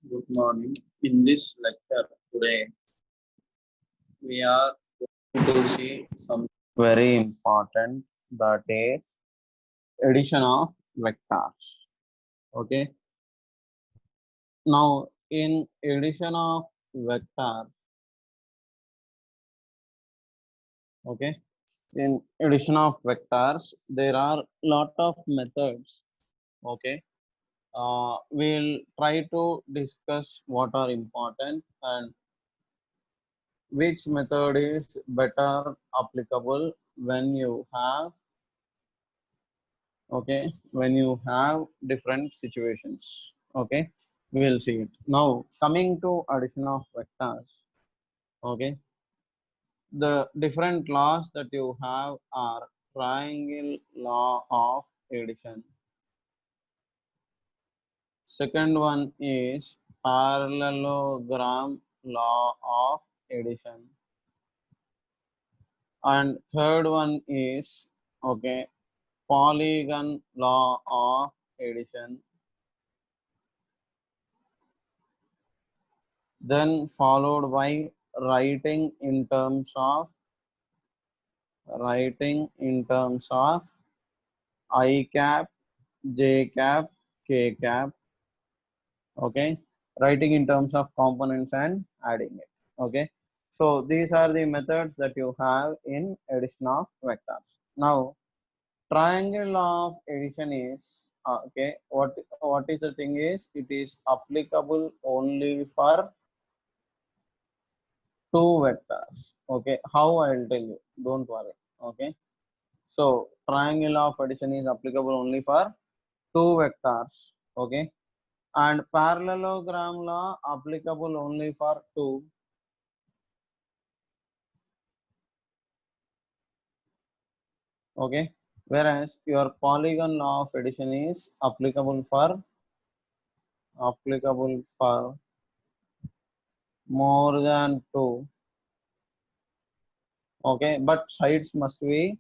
Good morning. In this lecture today, we are going to see some very important, that is addition of vectors. Okay. Now, in addition of vector, okay, in addition of vectors, there are lot of methods. Okay. We'll try to discuss what are important and which method is better applicable when you have different situations. Okay, we'll see it now. Coming to addition of vectors, okay, the different laws that you have are triangle law of addition. Second one is parallelogram law of addition, and third one is, okay, polygon law of addition. Then followed by writing in terms of I cap, j cap, k cap. Okay, writing in terms of components and adding it. Okay, so these are the methods that you have in addition of vectors. Now, triangle of addition is, okay, what is the thing is, it is applicable only for two vectors. Okay, how I'll tell you, don't worry. Okay, so triangle of addition is applicable only for two vectors. Okay, and parallelogram law applicable only for two. Okay, whereas your polygon law of addition is applicable for more than two. Okay, but sides must be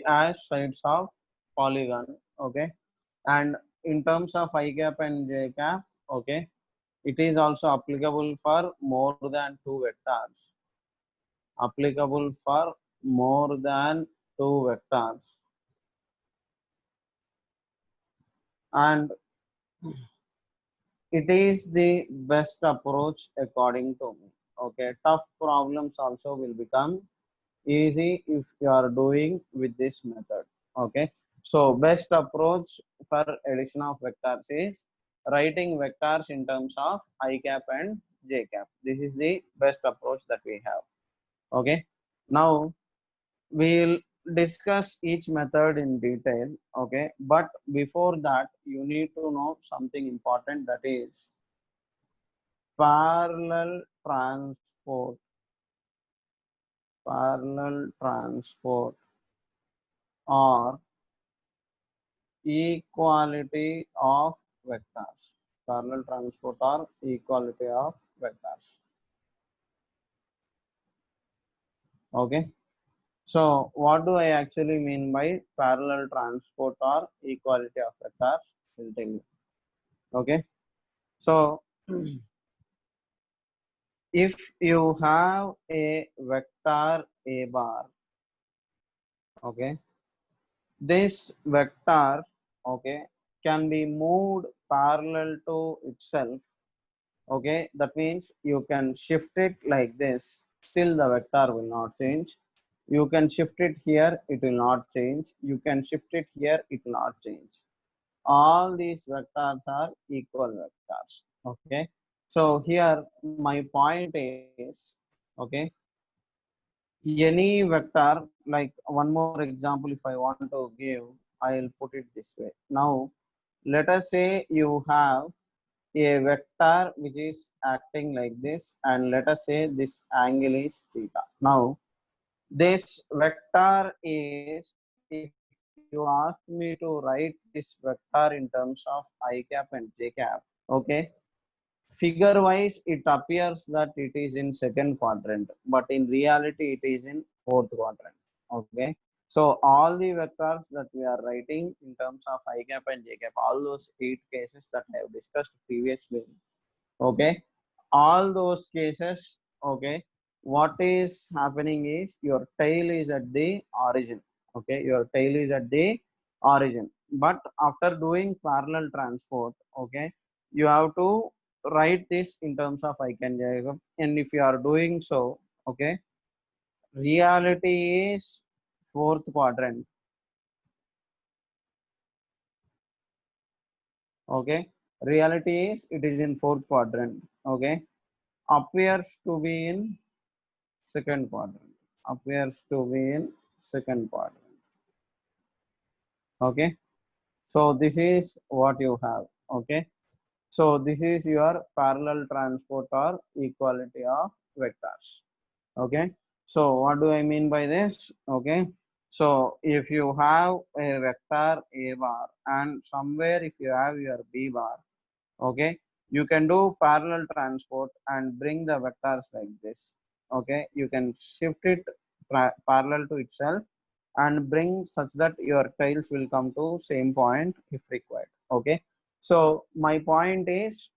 as sides of polygon. Okay, and in terms of I cap and j cap, okay, it is also applicable for more than two vectors. Applicable for more than two vectors. And it is the best approach according to me. Okay, tough problems also will become easy if you are doing with this method. Okay, so best approach for addition of vectors is writing vectors in terms of I cap and j cap. This is the best approach that we have. Okay, now we'll discuss each method in detail. Okay, but before that, you need to know something important, that is parallel transport. Parallel transport or equality of vectors. Parallel transport or equality of vectors. Okay, so what do I actually mean by parallel transport or equality of vectors? I'll tell you. Okay, so if you have a vector a bar, okay, this vector, okay, can be moved parallel to itself. Okay, that means you can shift it like this, still the vector will not change. You can shift it here, it will not change. You can shift it here, it will not change. All these vectors are equal vectors. Okay, so here my point is, okay, any vector, like one more example if I want to give, I'll put it this way. Now let us say you have a vector which is acting like this, and let us say this angle is theta. Now this vector is, if you ask me to write this vector in terms of I cap and j cap, okay, figure wise it appears that it is in second quadrant, but in reality it is in fourth quadrant. Okay, So all the vectors that we are writing in terms of I cap and j cap, all those 8 cases that I have discussed previously, okay, all those cases, okay, what is happening is your tail is at the origin, okay, your tail is at the origin, but after doing parallel transport, okay, you have to write this in terms of I can diagram, and if you are doing so, okay, reality is fourth quadrant, okay, reality is it is in fourth quadrant, okay, appears to be in second quadrant, appears to be in second quadrant, okay. So this is what you have, okay. So this is your parallel transport or equality of vectors, okay. So what do I mean by this, okay. So if you have a vector a bar and somewhere if you have your b bar, okay, you can do parallel transport and bring the vectors like this, okay. You can shift it parallel to itself and bring such that your tails will come to same point if required, okay. So my point is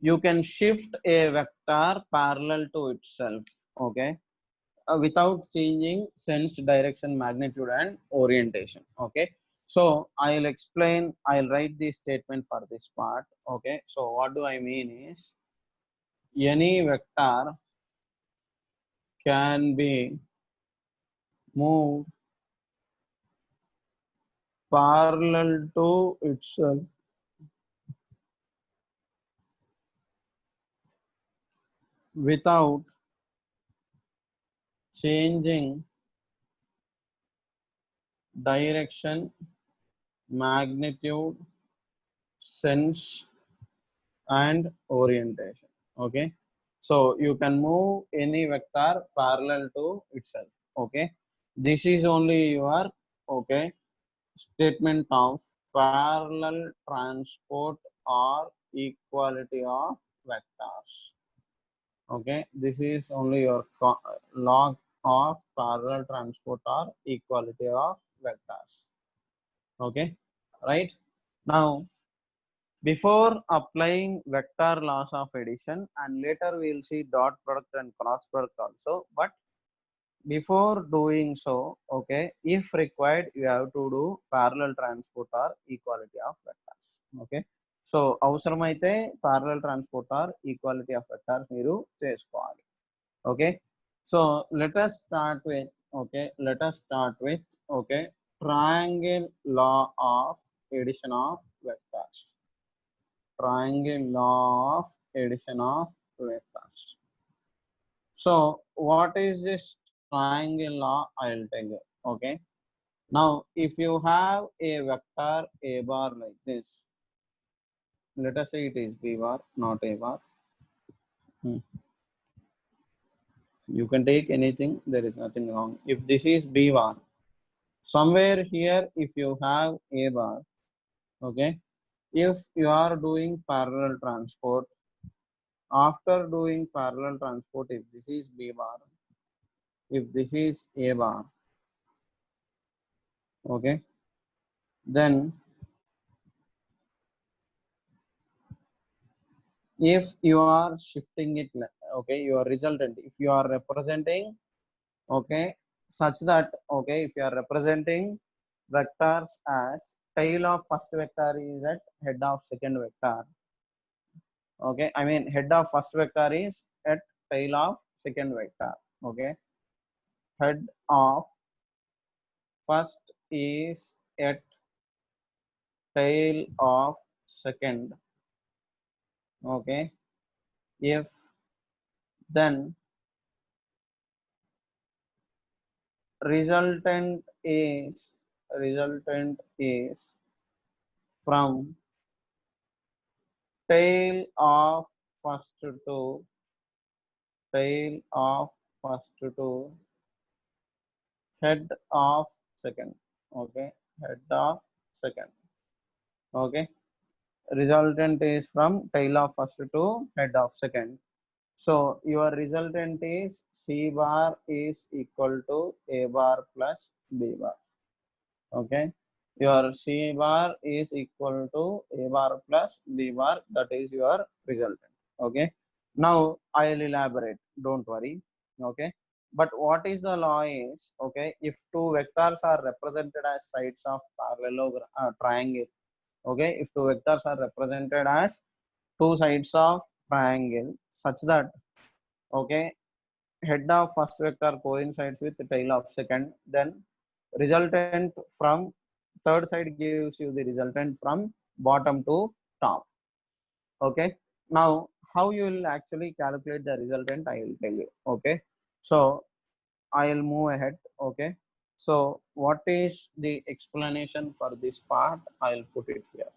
you can shift a vector parallel to itself, okay, without changing sense, direction, magnitude, and orientation, okay. So I'll explain, I'll write the statement for this part, okay. So what do I mean is any vector can be moved parallel to itself without changing direction, magnitude, sense, and orientation, okay. So you can move any vector parallel to itself, okay. This is only your, okay, statement of parallel transport or equality of vectors, okay. This is only your log of parallel transport or equality of vectors, okay, right. Now before applying vector laws of addition, and later we will see dot product and cross product also, but before doing so, okay, if required you have to do parallel transport or equality of vectors, okay. So అవసరమైతే parallel transport or equality of vectors మీరు చేసుకోవాలి, okay. So let us start with, okay, let us start with, okay, triangle law of addition of vectors, triangle law of addition of vectors. So what is this triangle law? I'll tell you. Okay. Now if you have a vector a bar like this, let us say it is b bar, not a bar. You can take anything, there is nothing wrong. If this is b bar, somewhere here if you have a bar, okay, if you are doing parallel transport, after doing parallel transport, if this is b bar, if this is a bar, okay, then if you are shifting it, okay, your resultant, if you are representing, okay, such that, okay, if you are representing vectors as tail of first vector is at head of second vector, okay, I mean head of first vector is at tail of second vector, okay, head of first is at tail of second, okay, if then resultant is from tail of first to tail of first to head of second, okay, head of second, okay, resultant is from tail of first to head of second. So your resultant is C bar is equal to A bar plus B bar. Okay, your C bar is equal to A bar plus B bar, that is your resultant. Okay, now I'll elaborate, don't worry. Okay, but what is the law is, okay, if two vectors are represented as sides of parallelogram triangle. Okay, if two vectors are represented as two sides of triangle such that, okay, head of first vector coincides with the tail of second, then resultant from third side gives you the resultant from bottom to top. Okay, now how you will actually calculate the resultant, I will tell you. Okay, so I'll move ahead. Okay, so what is the explanation for this part, I'll put it here.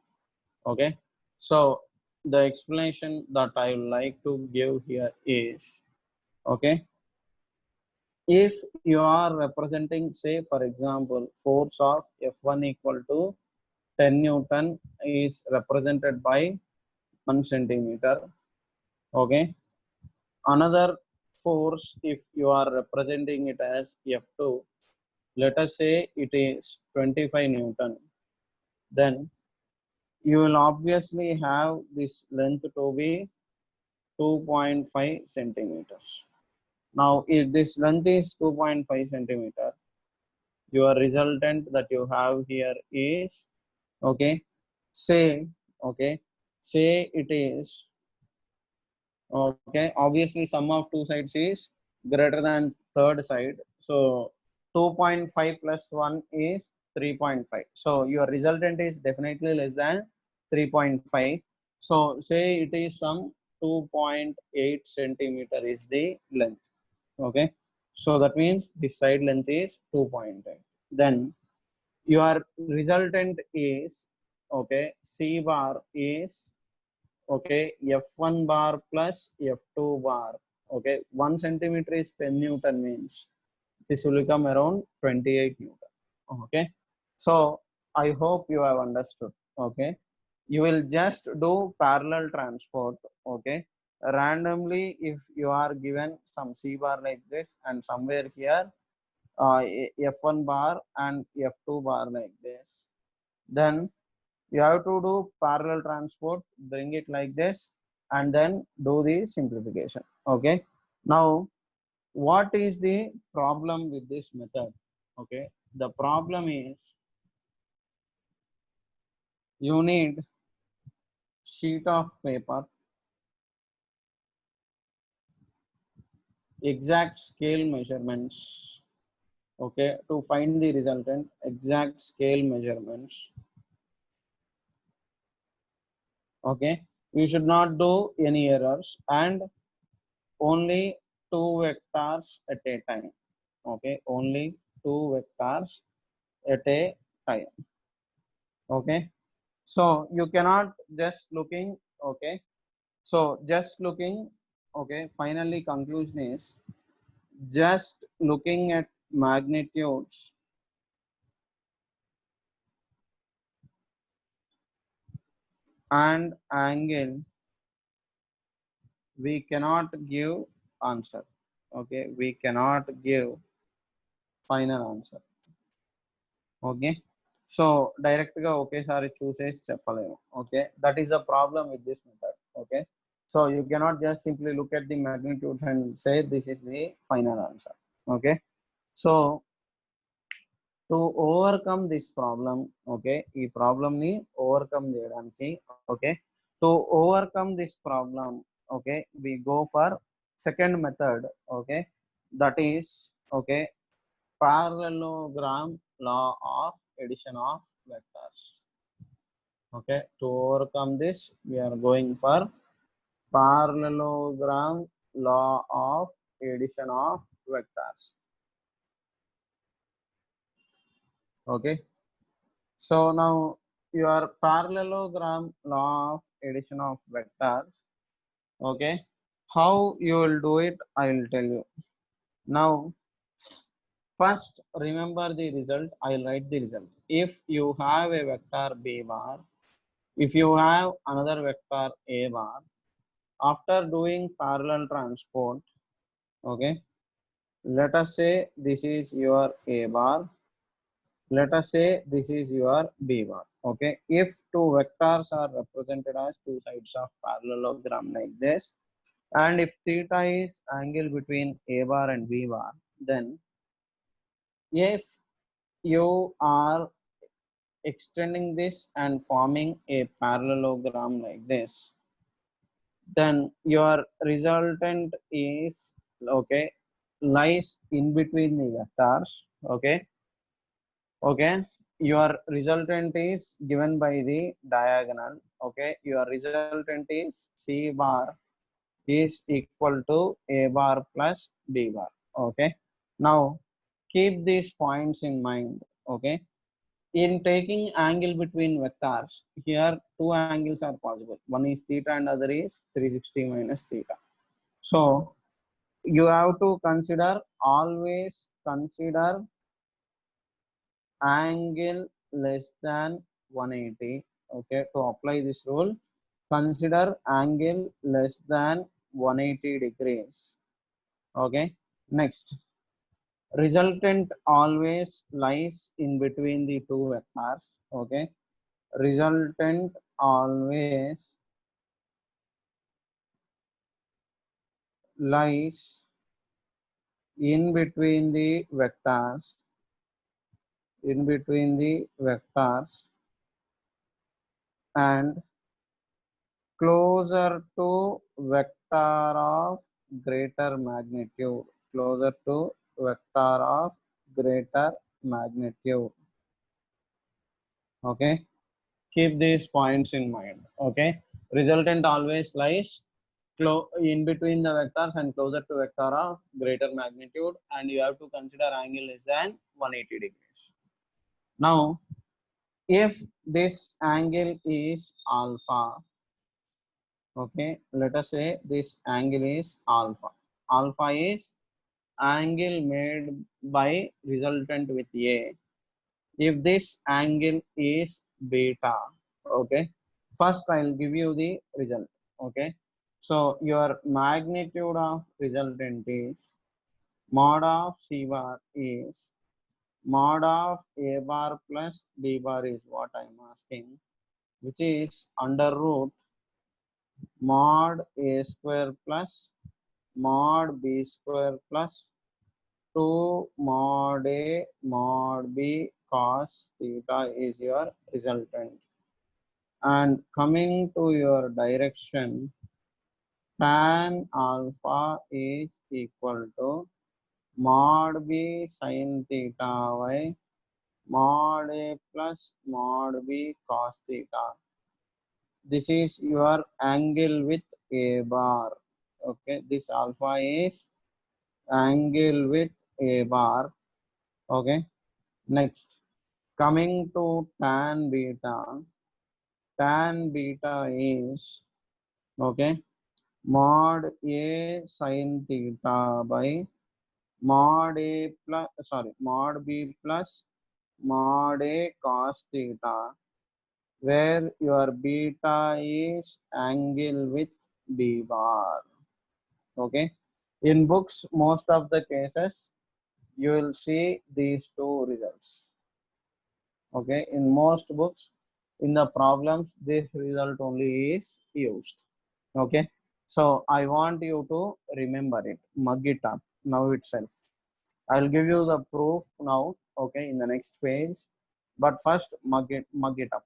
Okay, so the explanation that I would like to give here is, okay, if you are representing, say for example, force of F1 equal to 10 Newton is represented by 1 centimeter. Okay, another force, if you are representing it as F2, let us say it is 25 Newton, then you will obviously have this length to be 2.5 centimeters. Now if this length is 2.5 centimeter, your resultant that you have here is, okay, say, okay, say it is, okay, obviously sum of two sides is greater than third side, so 2.5 plus 1 is 3.5, so your resultant is definitely less than 3.5. So say it is some 2.8 centimeter is the length. Okay, so that means the side length is 2.8. Then your resultant is, okay, C bar is, okay, F1 bar plus F2 bar. Okay, 1 centimeter is 10 Newton, means this will become around 28 Newton. Okay, so I hope you have understood. Okay, you will just do parallel transport. Okay, randomly, if you are given some C bar like this and somewhere here F1 bar and F2 bar like this, then you have to do parallel transport, bring it like this, and then do the simplification. Okay, now what is the problem with this method? Okay, the problem is you need sheet of paper, exact scale measurements, okay, to find the resultant, exact scale measurements. Okay, you should not do any errors, and only two vectors at a time. Okay, only two vectors at a time. Okay, so you cannot just looking. Okay, so just looking. Okay, finally conclusion is just looking at magnitudes and angle, we cannot give answer. Okay, we cannot give final answer. Okay, so direct ga ఒకేసారి చూసేసి చెప్పలేము. Okay, that is the problem with this method. Okay, so you cannot just simply look at the magnitudes and say this is the final answer. Okay, so to overcome this problem, okay, ఈ problem ని overcome చేయడానికి, okay, to overcome this problem, okay, we go for second method. Okay, that is, okay, parallelogram law of addition of vectors. Okay, to overcome this, we are going for parallelogram law of addition of vectors. Okay, so now your parallelogram law of addition of vectors. Okay, how you will do it, I will tell you. Now first remember the result, I will write the result. If you have a vector B bar, if you have another vector A bar, after doing parallel transport, okay, let us say this is your A bar, let us say this is your B bar. Okay, if two vectors are represented as two sides of parallelogram like this, and if theta is angle between A bar and B bar, then if you are extending this and forming a parallelogram like this, then your resultant is, okay, lies in between the vectors. Okay, okay, your resultant is given by the diagonal. Okay, your resultant is C bar is equal to A bar plus B bar. Okay, now keep these points in mind. Okay, in taking angle between vectors, here two angles are possible. One is theta and other is 360 minus theta. So you have to consider, always consider angle less than 180. Okay, to apply this rule, consider angle less than 180 degrees. Okay, next, resultant always lies in between the two vectors. Okay, resultant always lies in between the vectors, in between the vectors, and closer to vector of greater magnitude, closer to vector of greater magnitude. Okay, keep these points in mind. Okay, resultant always lies in between the vectors and closer to vector of greater magnitude, and you have to consider angle less than 180 degrees. Now, if this angle is alpha, okay, let us say this angle is alpha. Alpha is angle made by resultant with A. If this angle is beta, okay, first I'll give you the result. Okay, so your magnitude of resultant is mod of C bar is mod of A bar plus B bar is what I'm asking, which is under root mod A square plus mod B square plus 2 mod A mod B cos theta is your resultant. And coming to your direction, tan alpha is equal to mod B sin theta by mod A plus mod B cos theta. This is your angle with A bar. Okay, this alpha is angle with A bar. Okay, next, coming to tan beta. Tan beta is, okay, mod A sin theta by mod A plus, sorry, mod B plus mod A cos theta, where your beta is angle with B bar. Okay, in books most of the cases you will see these two results. Okay, in most books, in the problems, this result only is used. Okay, so I want you to remember it, mug it up now itself. I'll give you the proof now, okay, in the next page, but first mug it up.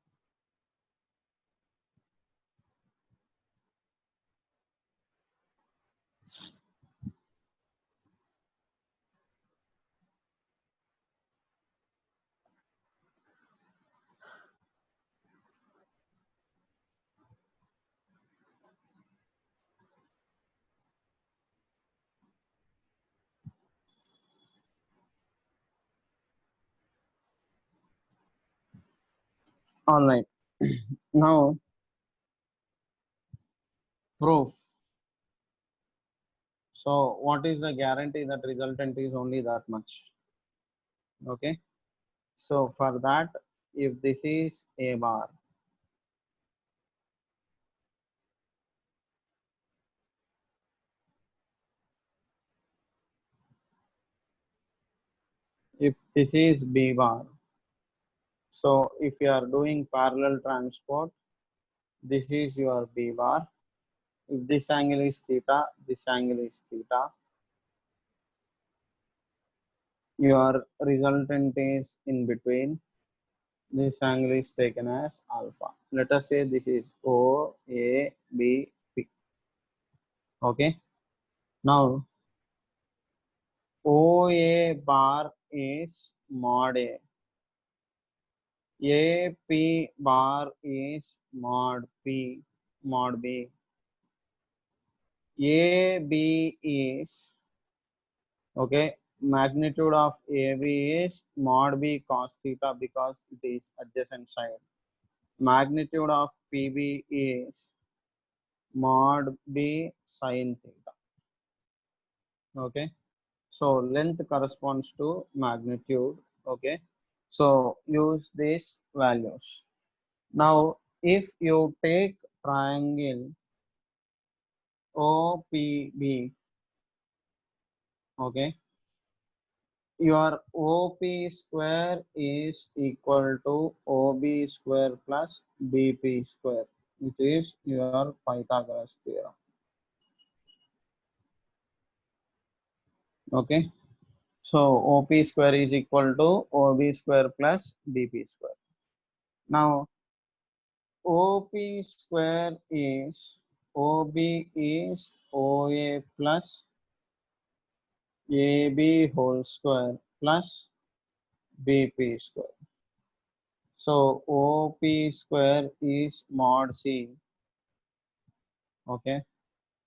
All right. Now proof. So what is the guarantee that resultant is only that much? Okay, so for that, if this is A bar, If this is B bar, so if you are doing parallel transport, this is your B bar. If this angle is theta, this angle is theta. Your resultant is in between. This angle is taken as alpha. Let us say this is O, A, B, P. Okay. Now, OA bar is mod A. AP bar is mod P, mod B. AB is, okay, magnitude of AB is mod B cos theta because it is adjacent side. Magnitude of PB is mod B sin theta. Okay. So length corresponds to magnitude. Okay. So use these values. Now, if you take triangle OPB, okay, your OP square is equal to OB square plus BP square, which is your Pythagoras theorem. Okay, so OP square is equal to OB square plus BP square. Now, OP square is OB is OA plus AB whole square plus BP square. So OP square is mod C. Okay.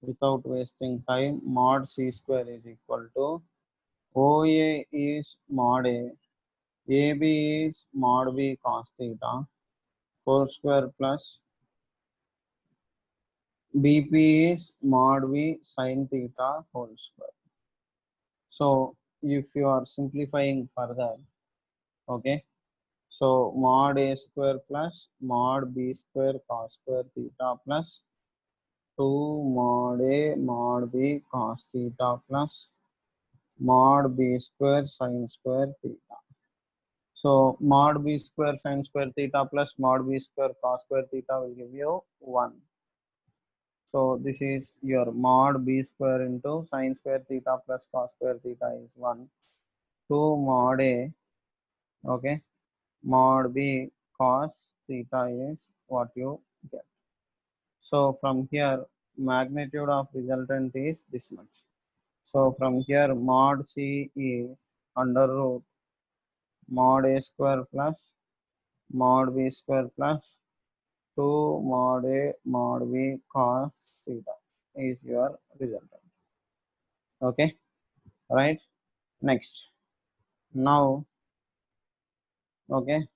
Without wasting time, mod C square is equal to OA is mod A. AB is mod B cos theta whole square plus BP is mod B sin theta whole square. So if you are simplifying further, okay, so mod A square plus mod B square cos square theta plus 2 mod A mod B cos theta plus mod B square sin square theta. So mod B square sin square theta plus mod B square cos square theta will give you 1. So this is your mod B square into sin square theta plus cos square theta is 1. 2 mod A, okay, mod B cos theta is what you get. So from here, magnitude of resultant is this much. So from here, mod C is under root mod A square plus mod B square plus 2 mod A mod B cos theta is your resultant. Okay, right? Next. Now, okay,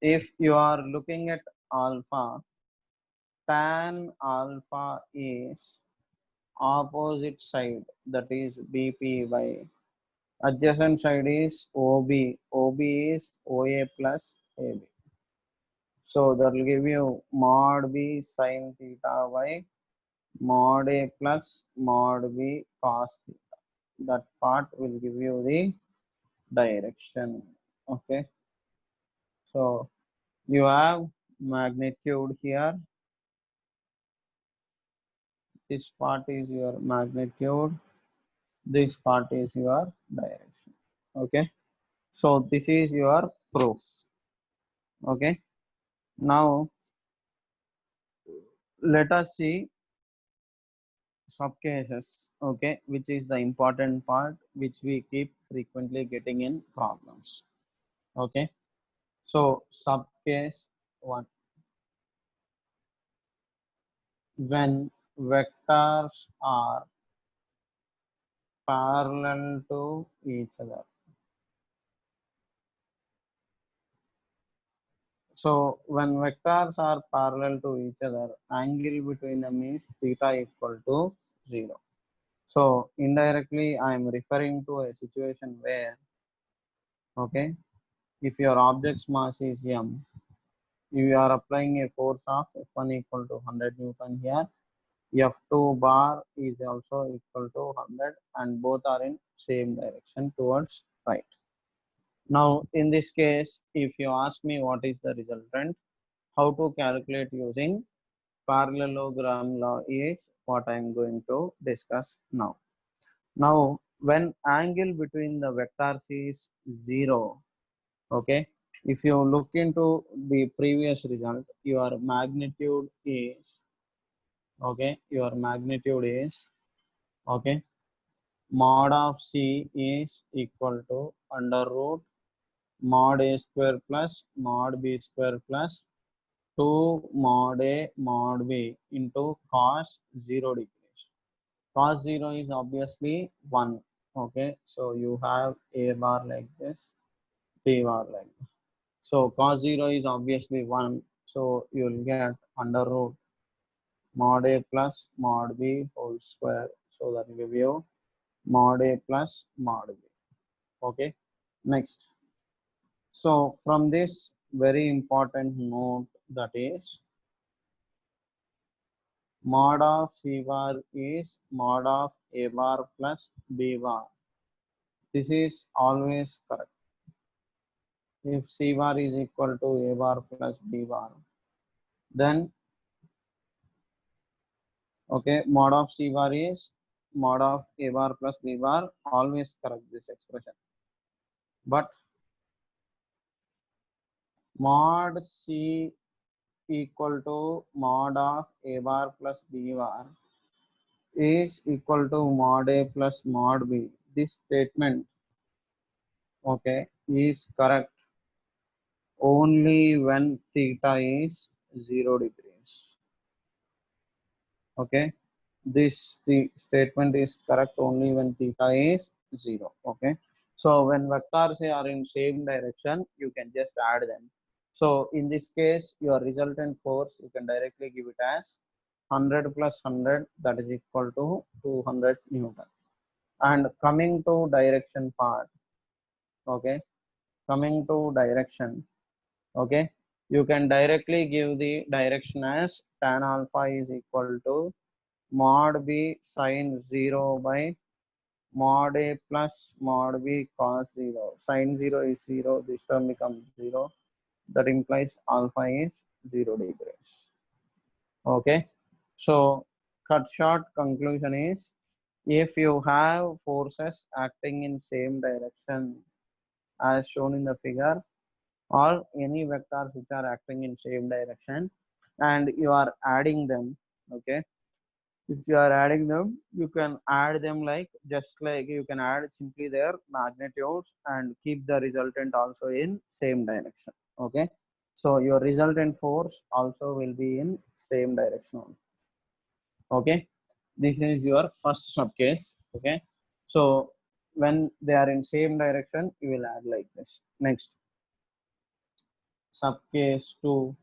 if you are looking at alpha, tan alpha is opposite side, that is BPY. Adjacent side is OB. OB is OA plus AB. So that will give you mod B sin theta by mod A plus mod B cos theta. That part will give you the direction. Okay. So you have magnitude here. This part is your magnitude. This part is your direction. Okay. So this is your proof. Okay. Now let us see subcases. Okay, which is the important part which we keep frequently getting in problems. Okay. So subcase 1. When vectors are parallel to each other. So when vectors are parallel to each other, angle between them is theta equal to 0. So indirectly, I am referring to a situation where, okay, if your object's mass is m, you are applying a force of F1 equal to 100 Newton here. F2 bar is also equal to 100 and both are in same direction towards right. Now, in this case, if you ask me what is the resultant, how to calculate using parallelogram law is what I am going to discuss now. Now, when angle between the vectors is 0, okay, if you look into the previous result, your magnitude is, okay, your magnitude is, okay, mod of C is equal to under root mod A square plus mod B square plus 2 mod A mod B into cos 0 degrees. Cos 0 is obviously 1. Okay, so you have A bar like this, B bar like this. So cos 0 is obviously 1. So you will get under root mod A plus mod B whole square. So that will give you mod A plus mod B. Okay, next. So from this very important note, that is mod of C bar is mod of A bar plus B bar. This is always correct. If C bar is equal to A bar plus B bar, then okay, mod of C bar is mod of A bar plus B bar, always correct this expression. But mod C equal to mod of A bar plus B bar is equal to mod A plus mod B. This statement, okay, is correct only when theta is 0 degrees. Okay, this the statement is correct only when theta is 0. Okay, so when vectors are in same direction, you can just add them. So in this case, your resultant force, you can directly give it as 100 plus 100, that is equal to 200 Newton. And coming to direction part, okay, coming to direction, okay, you can directly give the direction as tan alpha is equal to mod B sine 0 by mod A plus mod B cos 0. Sine 0 is 0, this term becomes 0. That implies alpha is 0 degrees. Okay, so cut short conclusion is, if you have forces acting in same direction as shown in the figure, or any vectors which are acting in same direction, and you are adding them, okay, if you are adding them, you can add them like, just like you can add simply their magnitudes and keep the resultant also in same direction. Okay, so your resultant force also will be in same direction. Okay, this is your first sub case. Okay, so when they are in same direction, you will add like this. Next, sub case 2,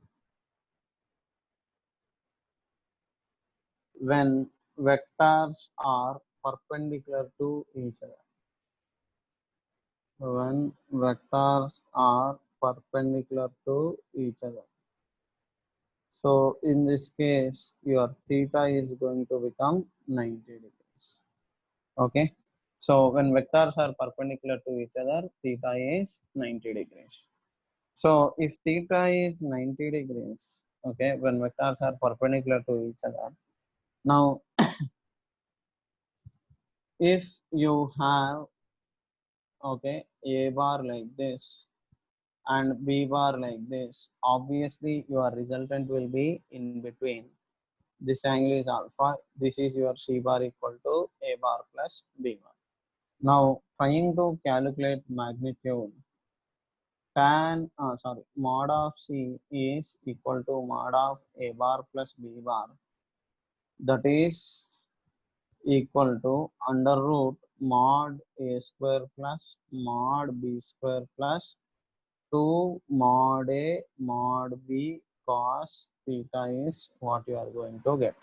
when vectors are perpendicular to each other. When vectors are perpendicular to each other. So in this case, your theta is going to become 90 degrees. Okay. So when vectors are perpendicular to each other, theta is 90 degrees. So if theta is 90 degrees, okay, when vectors are perpendicular to each other. Now, if you have, okay, A bar like this and B bar like this, obviously your resultant will be in between. This angle is alpha, this is your C bar equal to A bar plus B bar. Now trying to calculate magnitude, mod of C is equal to mod of A bar plus B bar, that is equal to under root mod A square plus mod B square plus 2 mod A mod B cos theta is what you are going to get.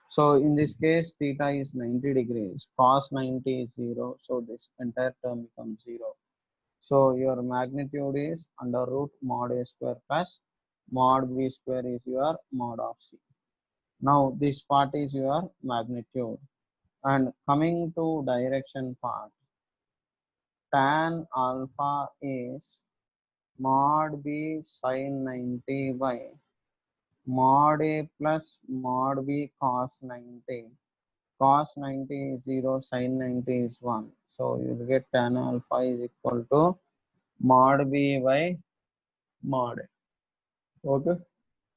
So in this case, theta is 90 degrees, cos 90 is 0. So this entire term becomes 0. So your magnitude is under root mod A square plus mod B square is your mod of C. Now this part is your magnitude. And coming to direction part, tan alpha is mod b sin 90 by mod a plus mod b cos 90. Cos 90 is 0, sin 90 is 1. So you will get tan alpha is equal to mod b by mod a. Okay.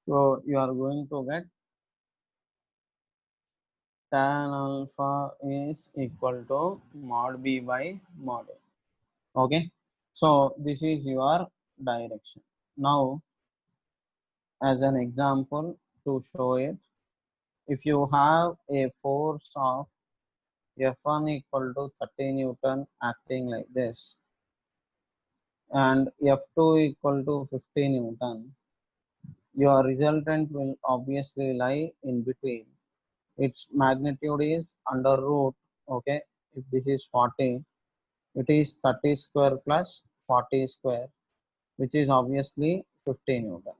So you are going to get tan alpha is equal to mod b by mod a. Okay. So this is your direction. Now, as an example to show it, if you have a force of F1 equal to 30 Newton acting like this and F2 equal to 50 Newton, your resultant will obviously lie in between. Its magnitude is under root, okay, if this is 40, it is 30 square plus 40 square, which is obviously 50 Newton.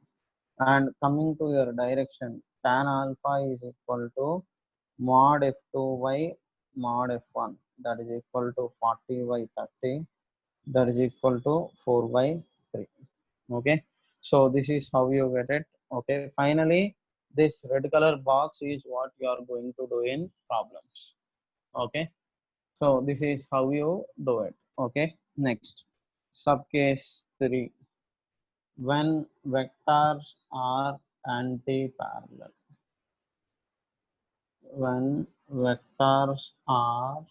And coming to your direction, tan alpha is equal to mod F2 by mod F1, that is equal to 40 by 30, that is equal to 4 by 3. Okay, so this is how you get it. Okay, finally this red color box is what you are going to do in problems. Okay, so this is how you do it. Okay, next, sub case 3, when vectors are anti-parallel. When vectors are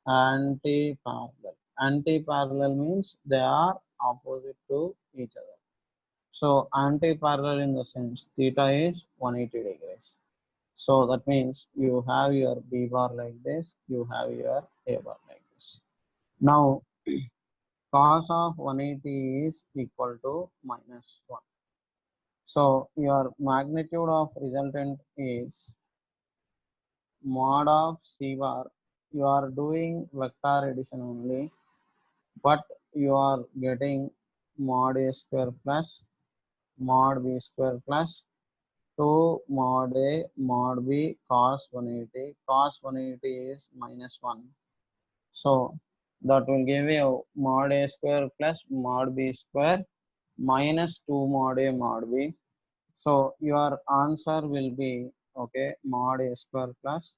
anti-parallel. Anti-parallel means they are opposite to each other. So anti-parallel in the sense theta is 180 degrees. So that means you have your B bar like this, you have your A bar like this. Now cos of 180 is equal to minus 1. So your magnitude of resultant is mod of C bar. You are doing vector addition only, but you are getting mod A square plus mod B square plus 2 mod A mod B cos 180. Cos 180 is minus 1. So that will give you mod A square plus mod B square minus 2 mod A mod B. So your answer will be, okay, mod A square plus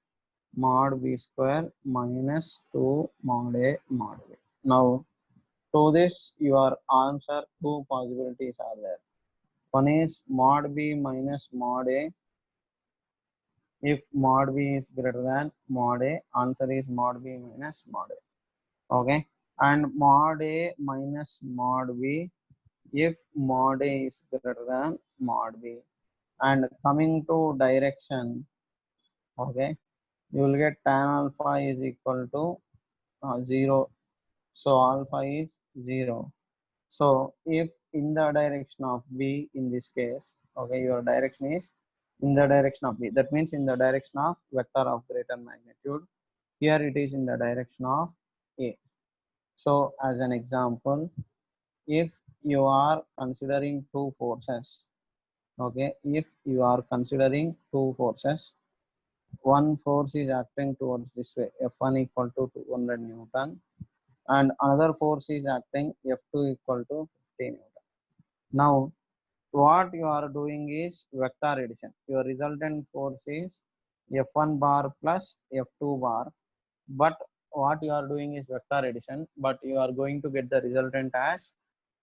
mod B square minus 2 mod A mod B. Now to this your answer, two possibilities are there. One is mod B minus mod A. If mod B is greater than mod A, answer is mod B minus mod A. Okay. And mod A minus mod B if mod A is greater than mod B. And coming to direction, okay, you will get tan alpha is equal to 0. So alpha is 0. So if in the direction of B in this case, okay, your direction is in the direction of B. That means in the direction of vector of greater magnitude. Here it is in the direction of A. So as an example, if you are considering two forces, okay, if you are considering two forces, one force is acting towards this way, F1 equal to 200 Newton, and another force is acting F2 equal to 50 Newton. Now, what you are doing is vector addition. Your resultant force is F1 bar plus F2 bar, but what you are doing is vector addition, but you are going to get the resultant as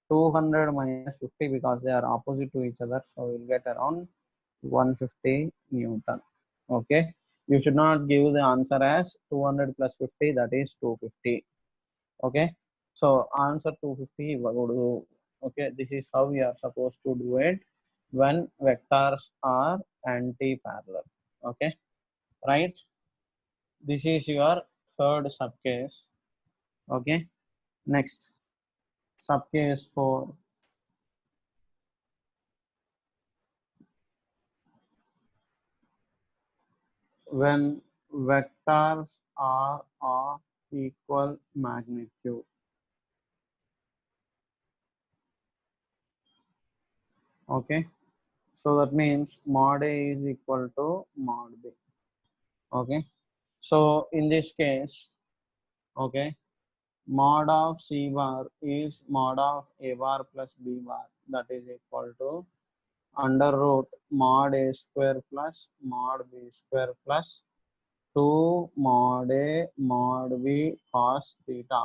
200 minus 50 because they are opposite to each other. So we'll get around 150 Newton. Okay. You should not give the answer as 200 plus 50, that is 250. Okay. So answer 250 Vagudu. Okay. This is how we are supposed to do it when vectors are anti-parallel. Okay. Right. This is your third subcase. Okay. Next, subcase 4. When vectors are of equal magnitude. Okay. So that means mod A is equal to mod B. Okay. So in this case, okay, mod of c bar is mod of a bar plus b bar, that is equal to under root mod a square plus mod b square plus 2 mod a mod b cos theta,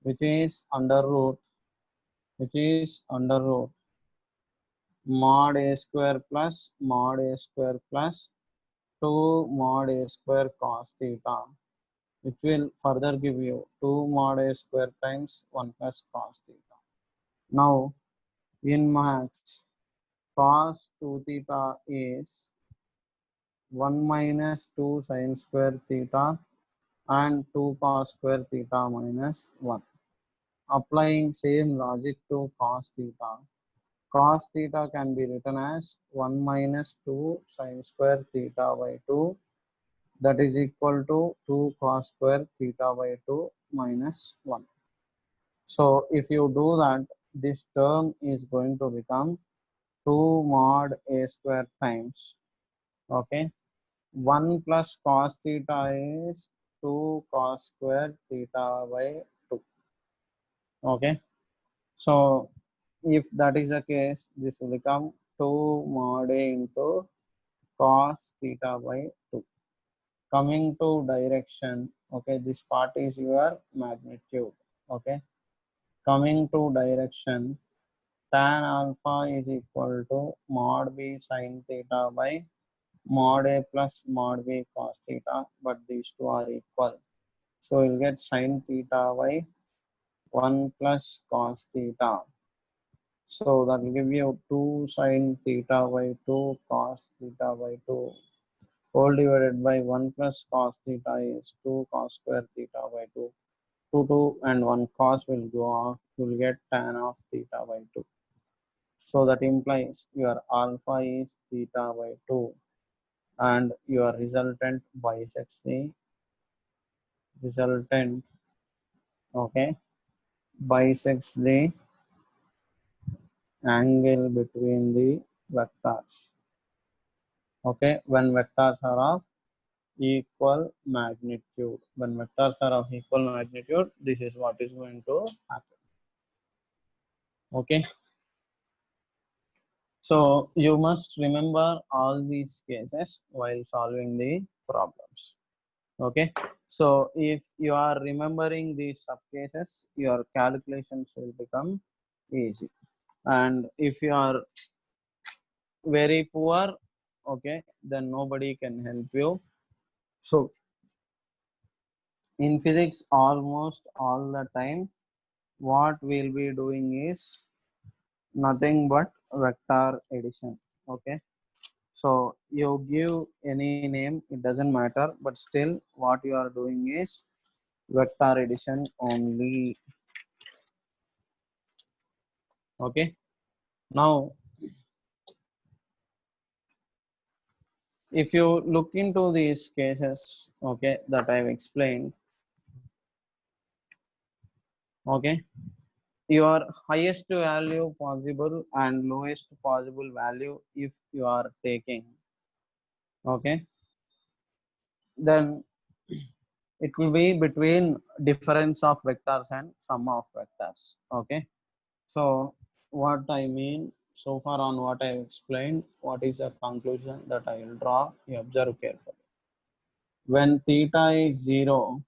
which is under root mod a square plus mod a square plus 2 mod a square cos theta, which will further give you 2 mod a square times 1 plus cos theta. Now in maths, cos 2 theta is 1 minus 2 sin square theta and 2 cos square theta minus 1. Applying same logic to cos theta, cos theta can be written as 1 minus 2 sin square theta by 2, that is equal to 2 cos square theta by 2 minus 1. So if you do that, this term is going to become 2 mod a square times, okay, 1 plus cos theta is 2 cos square theta by 2. Okay, so if that is the case, this will become 2 mod a into cos theta by 2. Coming to direction, okay, this part is your magnitude. Okay, coming to direction, tan alpha is equal to mod b sin theta by mod a plus mod b cos theta, but these two are equal. So you'll get sin theta by 1 plus cos theta. So that will give you 2 sin theta by 2 cos theta by 2 whole divided by 1 plus cos theta is 2 cos square theta by 2. 2, 2 and 1 cos will go off. You will get tan of theta by 2. So that implies your alpha is theta by 2 and your resultant bisects the resultant, okay, bisects the angle between the vectors. Okay, when vectors are of equal magnitude, when vectors are of equal magnitude, this is what is going to happen. Okay, so you must remember all these cases while solving the problems. Okay, so if you are remembering these sub cases, your calculations will become easy. And if you are very poor, okay, then nobody can help you. So in physics, almost all the time, what we'll be doing is nothing but vector addition. Okay, so you give any name, it doesn't matter, but still what you are doing is vector addition only. Okay, now if you look into these cases, okay, that I've explained, okay, your highest value possible and lowest possible value if you are taking, okay, then it will be between difference of vectors and sum of vectors. Okay, so what I mean, so far on what I explained, what is the conclusion that I will draw, you observe carefully. When theta is 0,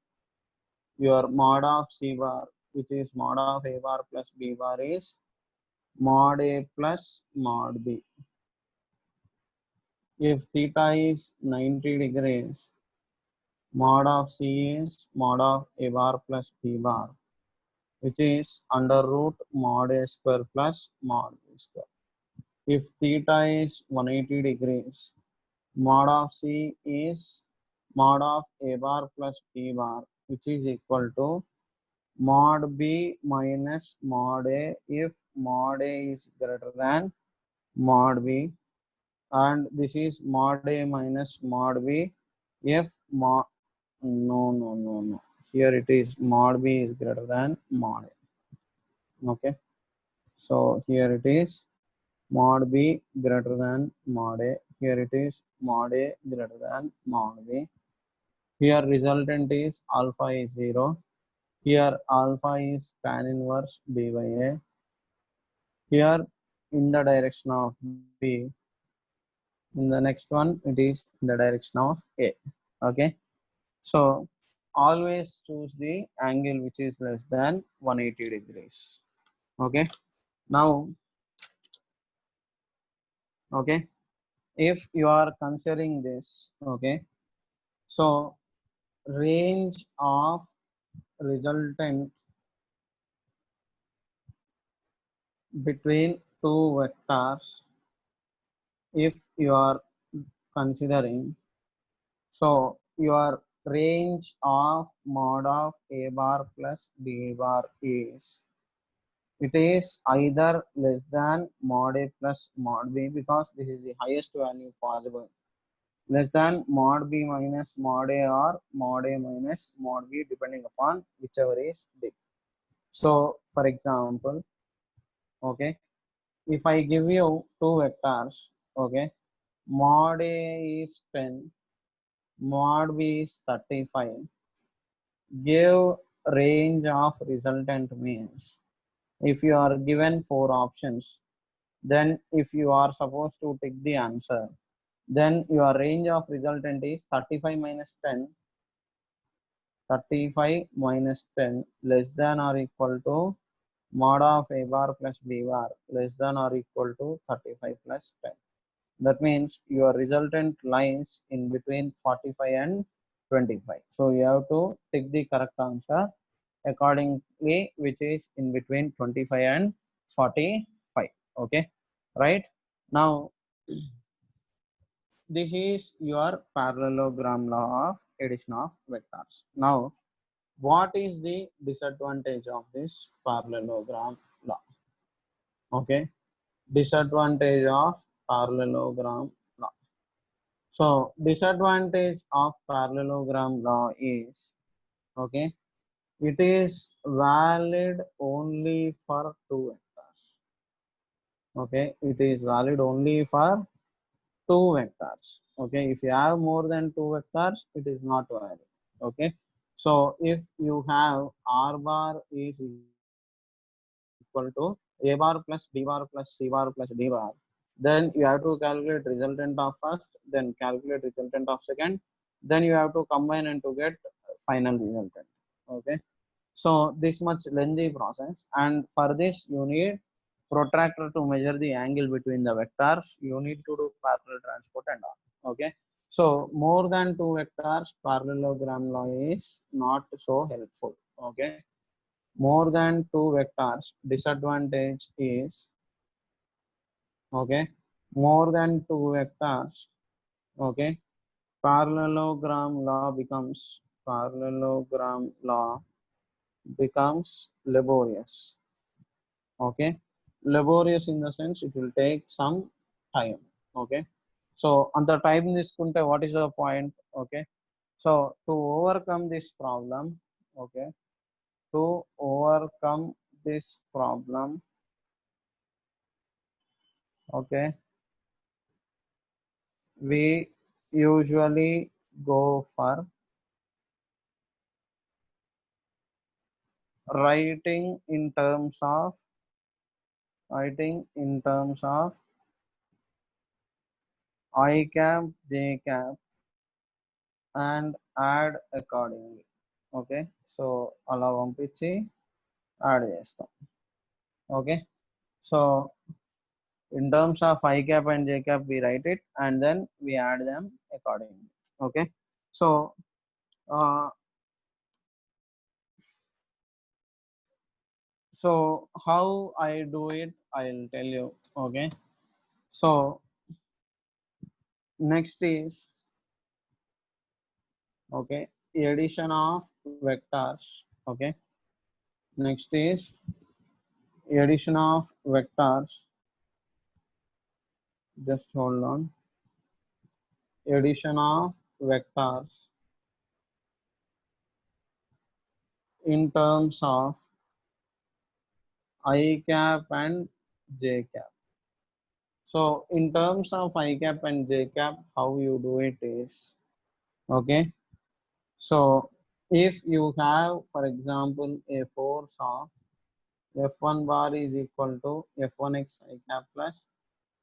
your mod of c bar, which is mod of a bar plus b bar, is mod a plus mod b. If theta is 90 degrees, mod of c is mod of a bar plus b bar, which is under root mod a square plus mod b square. If theta is 180 degrees, mod of c is mod of a bar plus b bar, which is equal to mod b minus mod a if mod a is greater than mod b, and this is mod a minus mod b if mod, no, here it is mod b is greater than mod a. Okay, so here it is mod b greater than mod a, here it is mod a greater than mod b. Here resultant is alpha is 0, Here alpha is tan inverse b by a. Here in the direction of b, in the next one it is in the direction of a. Okay, so always choose the angle which is less than 180 degrees. Okay, now, okay, if you are considering this, okay, so range of resultant between two vectors, if you are considering, so your range of mod of a bar plus b bar is, it is either less than mod a plus mod b, because this is the highest value possible, less than mod b minus mod a, or mod a minus mod b, depending upon whichever is big. So for example, okay, if I give you two vectors, okay, mod a is 10, mod b is 35, give range of resultant means, if you are given four options, then if you are supposed to take the answer, then your range of resultant is 35 minus 10, 35 minus 10 less than or equal to mod of a bar plus b bar less than or equal to 35 plus 10. That means your resultant lies in between 45 and 25. So you have to take the correct answer accordingly, which is in between 25 and 45. Okay, right? Now, this is your parallelogram law of addition of vectors. Now, what is the disadvantage of this parallelogram law? Okay, disadvantage of parallelogram law. So disadvantage of parallelogram law is, okay, it is valid only for two vectors. Okay, it is valid only for two vectors. Okay, if you have more than two vectors, it is not valid. Okay, so if you have r bar is equal to a bar plus b bar plus c bar plus d bar, then you have to calculate resultant of first, then calculate resultant of second, then you have to combine and to get final resultant. Okay, so this much lengthy process, and for this you need protractor to measure the angle between the vectors. You need to do parallel transport and all. Okay, so more than two vectors, parallelogram law is not so helpful. Okay, more than two vectors, disadvantage is, okay, more than two vectors, okay, parallelogram law becomes laborious. Okay, laborious in the sense it will take some time. Okay, so on the time తీసుకుంటే what is the point? Okay, so to overcome this problem, okay, to overcome this problem, okay, we usually go for writing in terms of I cap, j cap, and add accordingly. Okay, so అలా పంపించి add చేస్తాం. Okay, so in terms of I cap and j cap we write it and then we add them accordingly. Okay, so uh, so how I do it, I'll tell you. Okay, so next is, okay, addition of vectors. Okay, next is addition of vectors, just hold on, addition of vectors in terms of I cap and j cap. So in terms of I cap and j cap, how you do it is, okay, so if you have, for example, a force of F1 bar is equal to F1x I cap plus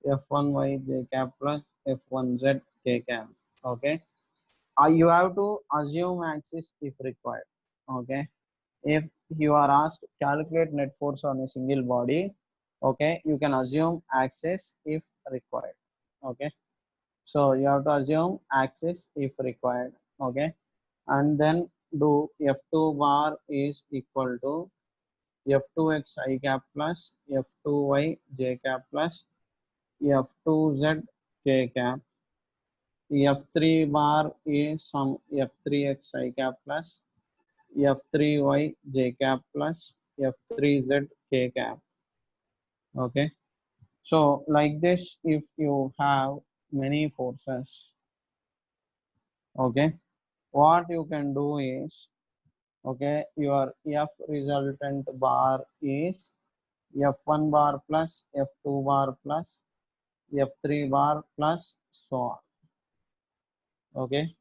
F1y j cap plus F1z k cap. Okay. You have to assume axis if required. Okay. If you are asked calculate net force on a single body, okay, you can assume axis if required. Okay. So you have to assume axis if required. Okay. And then do F2 bar is equal to F2x I cap plus F2y j cap plus F2z k cap. F3 bar is some F3x I cap plus F3y j cap plus F3z k cap. Okay. So like this, if you have many forces, okay, what you can do is, okay, your F resultant bar is F1 bar plus F2 bar plus F3 bar plus so on. Okay.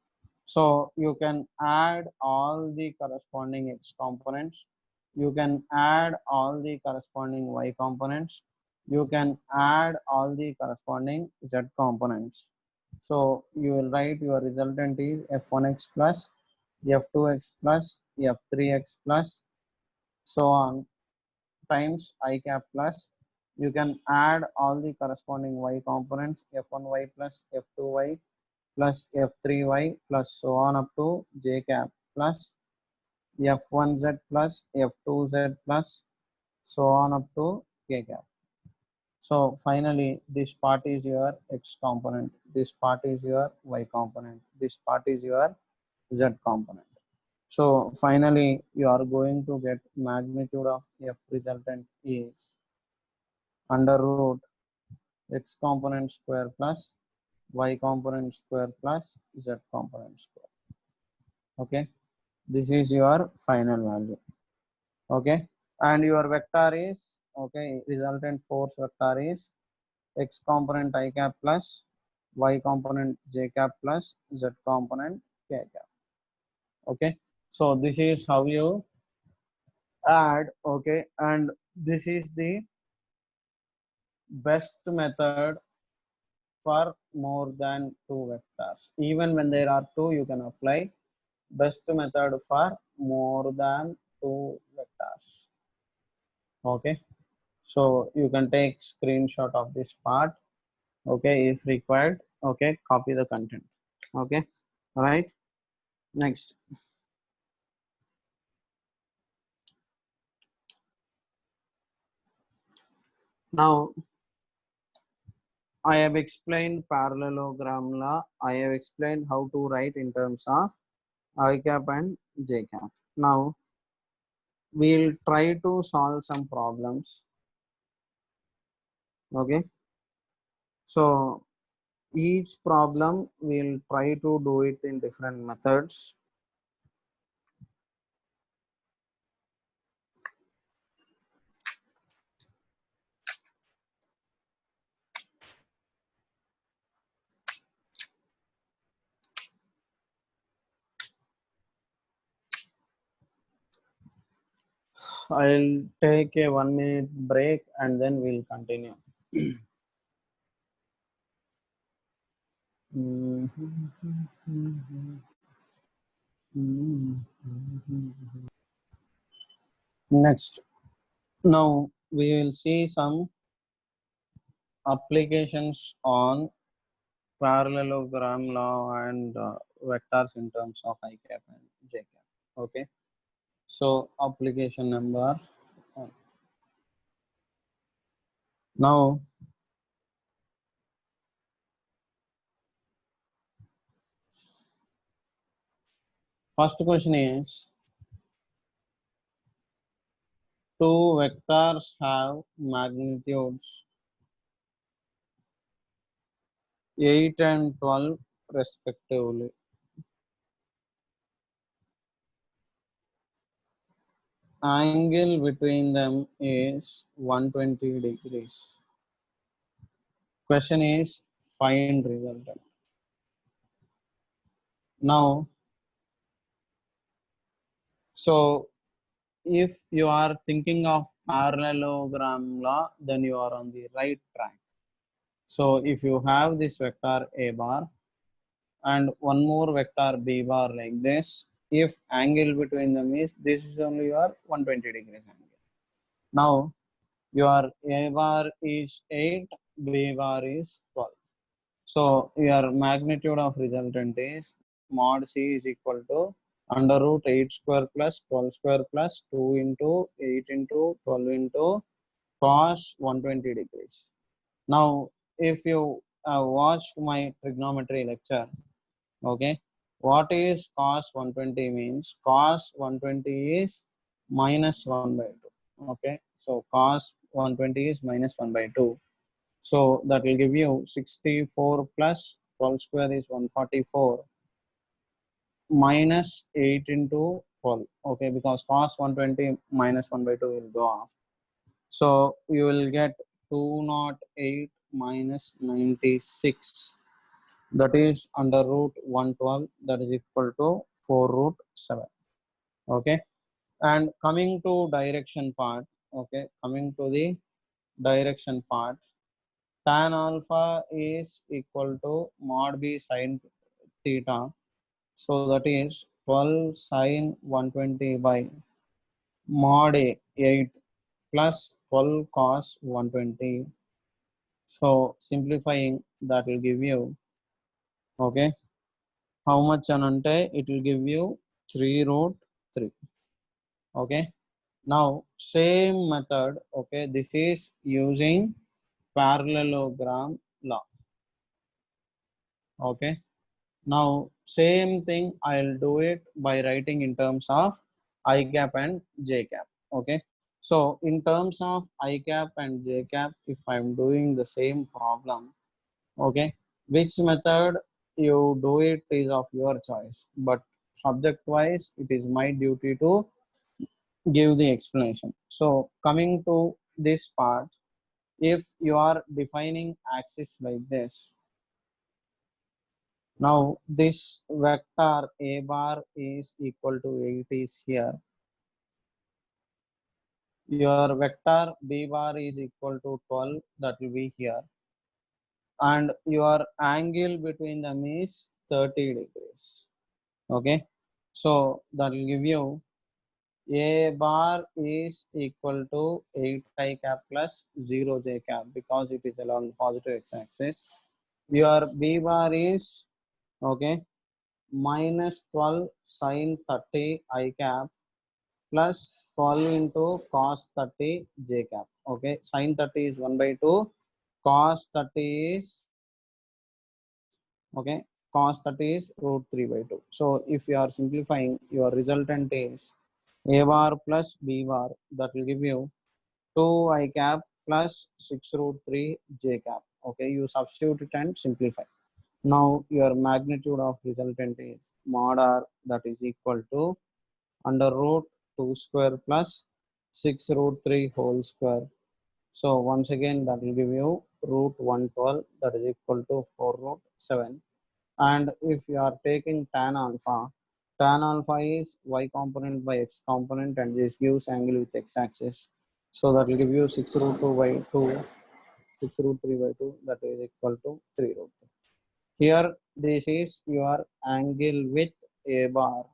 So you can add all the corresponding X components. You can add all the corresponding Y components. You can add all the corresponding Z components. So you will write your resultant is F1x plus F2x plus F3x plus so on times I cap plus. You can add all the corresponding Y components F1y plus F2y plus F3y plus so on up to j cap plus F1z plus F2z plus so on up to k cap. So finally, this part is your X component, this part is your Y component, this part is your Z component. So finally, you are going to get magnitude of F resultant is under root X component square plus Y component square plus Z component square. Okay. This is your final value. Okay. And your vector is, okay, resultant force vector is X component I cap plus Y component J cap plus Z component K cap. Okay. So this is how you add. Okay. And this is the best method for more than two vectors. Even when there are two, you can apply best method for more than two vectors. Okay. So you can take screenshot of this part. Okay. If required, okay, copy the content. Okay. All right. Next. Now I have explained parallelogram law. I have explained how to write in terms of I cap and J cap. Now we'll try to solve some problems. Okay. So each problem we'll try to do it in different methods. I'll take a 1 minute break and then we'll continue. Next, now we will see some applications on parallelogram law and vectors in terms of I cap and J cap. Okay. So application number 1. Now first question is, two vectors have magnitudes 8 and 12 respectively. Angle between them is 120 degrees. Question is, find resultant. Now So if you are thinking of parallelogram law, then you are on the right track. So if you have this vector a bar and one more vector b bar like this, if angle between them is, this is only your 120 degrees angle. Now your a bar is 8, b bar is 12. So your magnitude of resultant is mod c is equal to under root 8 square plus 12 square plus 2 into 8 into 12 into cos 120 degrees. Now, if you watch my trigonometry lecture, okay, what is cos 120 means? Cos 120 is minus 1 by 2. Okay, so cos 120 is minus 1 by 2. So that will give you 64 plus 12 square is 144 minus 8 into 12. Okay, because cos 120 minus 1 by 2 will go off. So you will get 208 minus 96. That is under root 112. That is equal to 4 root 7. Okay. And coming to direction part. Okay. Coming to the direction part. Tan alpha is equal to mod b sine theta. So that is 12 sine 120 by mod a 8 plus 12 cos 120. So simplifying, that will give you, okay, how much anante, it will give you 3 root 3. Okay. Now same method, okay, this is using parallelogram law. Okay. Now same thing, I'll do it by writing in terms of I cap and j cap. Okay. So in terms of I cap and j cap, if I'm doing the same problem, okay, which method you do it is of your choice, but subject wise it is my duty to give the explanation. So coming to this part, if you are defining axis like this, now this vector a bar is equal to 8 is here, your vector b bar is equal to 12, that will be here, and your angle between them is 30 degrees. Okay, so that will give you a bar is equal to 8 I cap plus 0 j cap because it is along positive x-axis. Your b bar is, okay, minus 12 sine 30 I cap plus 12 into cos 30 j cap. Okay, sine 30 is 1 by 2, cos 30 is, okay, cos 30 is root 3 by 2. So if you are simplifying, your resultant is a bar plus b bar, that will give you 2 I cap plus 6 root 3 j cap. Okay, you substitute it and simplify. Now your magnitude of resultant is mod r, that is equal to under root 2 square plus 6 root 3 whole square. So once again that will give you root 112, that is equal to 4 root 7. And if you are taking tan alpha is y component by x component, and this gives angle with x axis. So that will give you 6 root 2 by 2, 6 root 3 by 2, that is equal to 3 root 2. Here this is your angle with a bar.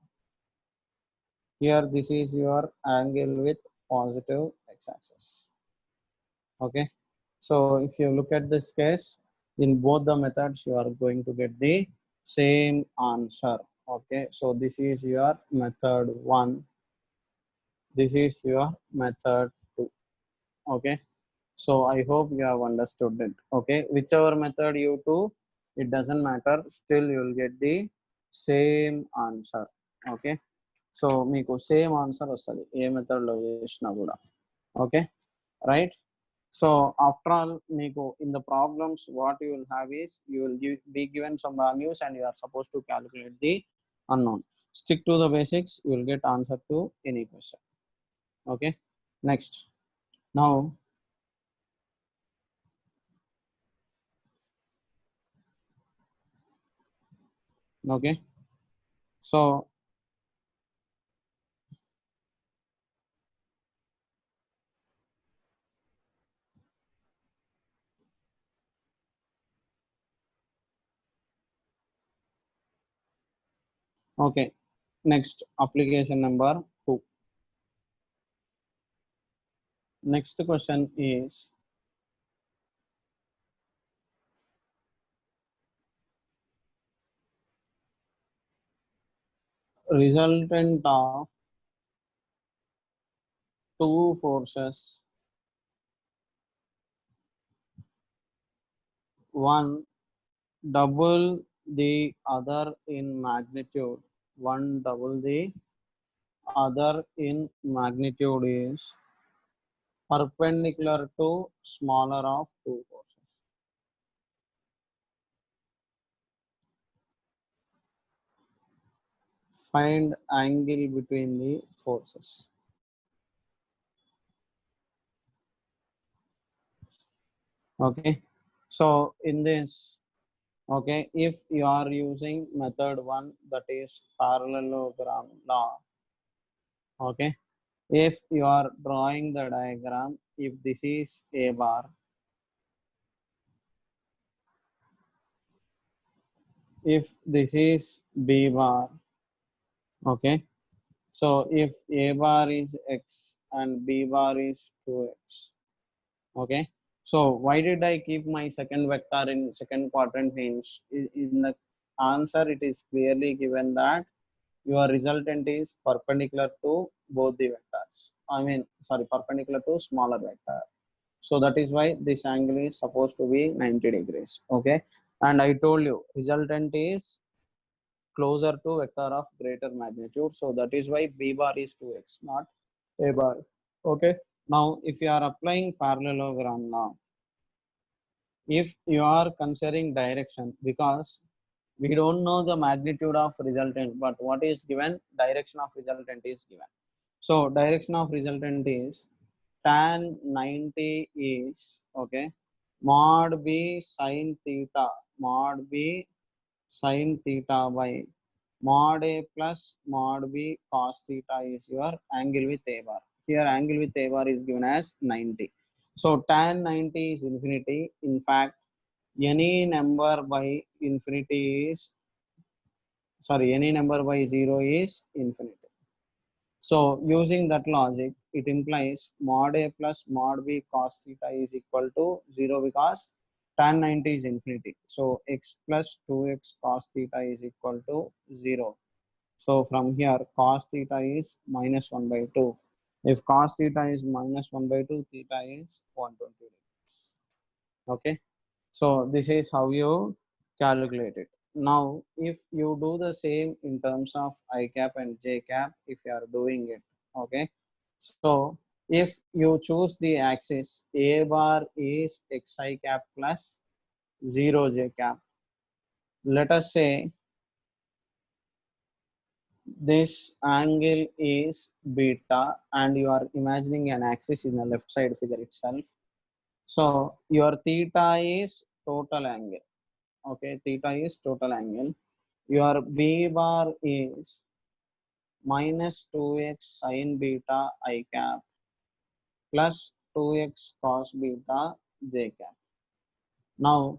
Here this is your angle with positive x axis. Okay. So if you look at this case, in both the methods you are going to get the same answer. Okay, so this is your method 1, this is your method 2. Okay, so I hope you have understood it. Okay, whichever method you do, it doesn't matter, still you will get the same answer. Okay, so meeku same answer vastadi A method లో చేసినా కూడా. Okay, right? So after all, Nico, in the problems, what you will have is you will be given some values and you are supposed to calculate the unknown. Stick to the basics, you will get answer to any question. Okay. Next. Now, okay. So Okay, next application number 2. Next question is resultant of two forces, one double the other in magnitude, one double the other in magnitude is perpendicular to smaller of two forces. Find angle between the forces. Okay, so in this, okay, if you are using method 1, that is parallelogram law, okay, if you are drawing the diagram, if this is a bar, if this is b bar, okay, so if a bar is x and b bar is 2x, okay, so why did I keep my second vector in second quadrant? Means in the answer it is clearly given that your resultant is perpendicular to both the vectors. I mean, sorry, perpendicular to smaller vector. So that is why this angle is supposed to be 90 degrees. Okay. And I told you resultant is closer to vector of greater magnitude. So that is why B bar is 2x, not A bar. Okay. Now, if you are applying parallelogram now, if you are considering direction, because we don't know the magnitude of resultant, but what is given, direction of resultant is given. So direction of resultant is tan 90 is, okay, mod b sin theta, mod b sin theta by mod a plus mod b cos theta is your angle with a bar. Here angle with a bar is given as 90. So tan 90 is infinity. In fact, any number by infinity is, sorry, any number by 0 is infinity. So using that logic, it implies mod a plus mod b cos theta is equal to 0 because tan 90 is infinity. So x plus 2x cos theta is equal to 0. So from here cos theta is minus 1 by 2. If cos theta is minus 1 by 2, theta is 120 degrees. Okay. So this is how you calculate it. Now, if you do the same in terms of I cap and j cap, if you are doing it, okay. So if you choose the axis, a bar is xi cap plus 0 j cap. Let us say this angle is beta and you are imagining an axis in the left side figure itself. So your theta is total angle. Okay, theta is total angle. Your b bar is minus 2x sin beta I cap plus 2x cos beta j cap. Now,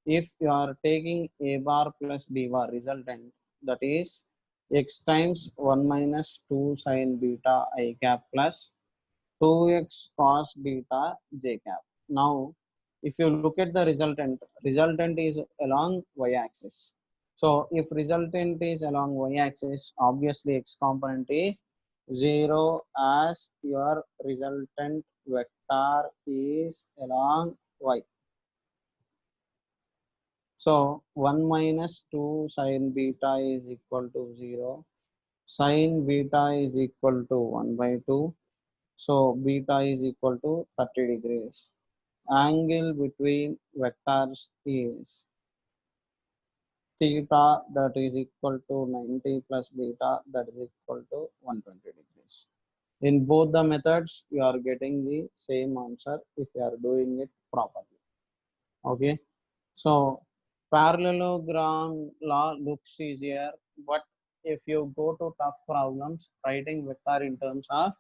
if you are taking a bar plus b bar resultant, that is x times 1 minus 2 sin beta I cap plus 2x cos beta j cap. Now, if you look at the resultant, resultant is along y-axis. So, if resultant is along y-axis, obviously x component is 0 as your resultant vector is along y. So, 1 minus 2 sin beta is equal to 0. Sin beta is equal to 1 by 2. So, beta is equal to 30 degrees. Angle between vectors is theta, that is equal to 90 plus beta, that is equal to 120 degrees. In both the methods, you are getting the same answer if you are doing it properly. Okay. So parallelogram law looks easier, but if you go to tough problems, writing vector in terms of